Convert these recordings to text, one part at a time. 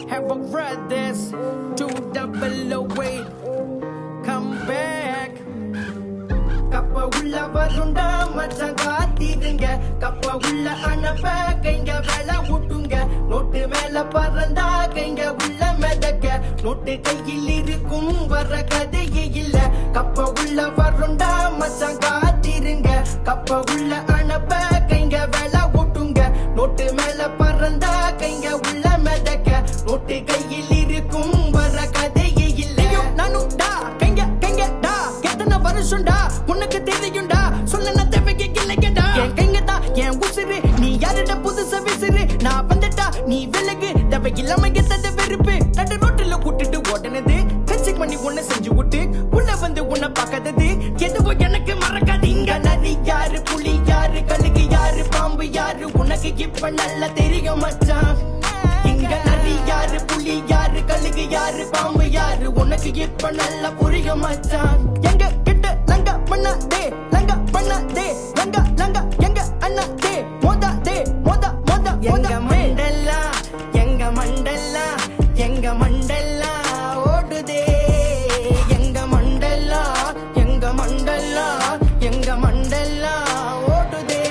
Have I read this? 208. Come back. Kappa ulla varunda machan kaathirunga. Kappa ulla anappa kainga vela uttunga. Note mela paranda kainga ulla medakka. Note kaiyil irukum vara kadaiye illa. Kappa ulla varunda machan kaathirunga. Kappa ulla anappa kainga vela uttunga. Note mela paranda kainga ulla medakka. Note kaiyil irukum vara kadaiye illa. Nanu da kainga da ketana varusunda unakku theriyunda sollana thevaiye illagada en kaingada en usuru nee yarida pudusa visuru na vandata nee velagu thevai illama getadha verupu nadu rottila kutittu odanadu kachik panni unna senju vittu ulla vandu unna pakadadu eduvo enakku marakadinga nadi yaru puli yaru kalugu yaru paambu yaru unakku ippa nalla theriyum machan inga nadi yaru puli yaru kalugu yaru paambu yaru unakku ippa nalla puriyum machan enga kitta langa பண்ணாதே லங்க பண்ணாதே லங்க லங்க எங்க அண்ணாதே மோதாதே மோதா மோதா எங்க மண்டலா எங்க மண்டலா எங்க மண்டலா ஓடுதே எங்க மண்டலா எங்க மண்டலா எங்க மண்டலா ஓடுதே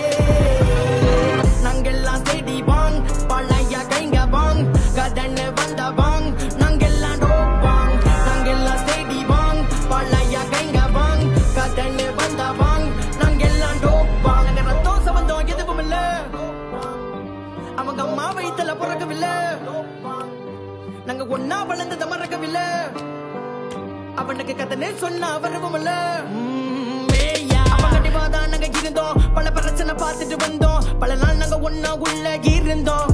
நாங்கெல்லாம் செடி வாங் பழைய கைங்க வாங் கதன்னு வந்த வாங் நாங்கெல்லாம் டோப்பாங் நாங்கெல்லாம் செடி வாங் பழைய கைங்க வாங் கதன்னு வந்த வாங் நாங்கெல்லாம் டோப்பாங் நாங்க ரத்தம் சம்பந்தம் எதுவும் இல்ல அவங்க அம்மா வயித்துல பிறக்கவில்லை நாங்க ஒன்னா வளர்ந்தத மறக்கவில்லை அவனுக்கு கதன்னு சொன்ன வரவும் இல்ல அவங்க கண்டிப்பாதான் நாங்க இருந்தோம் பல பிரச்சனை பார்த்துட்டு வந்தோம் பல நாள் நாங்க ஒன்னா உள்ள இருந்தோம்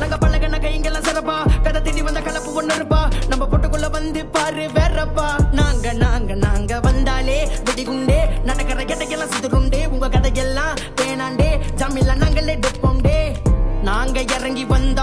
நாங்க பழகன கைங்கெல்லாம் சிறப்பா கதை தேடி வந்த கலப்பு ஒண்ணு இருப்பா நம்ம பொட்டுக்குள்ள வந்து பாரு வேறப்பா நாங்க நாங்க நாங்க வந்தாலே வெடிகுண்டே நடக்கிற கதையெல்லாம் சிதறுண்டே உங்க கதையெல்லாம் பேனாண்டே ஜாமில நாங்களே எடுப்போண்டே நாங்க இறங்கி வந்த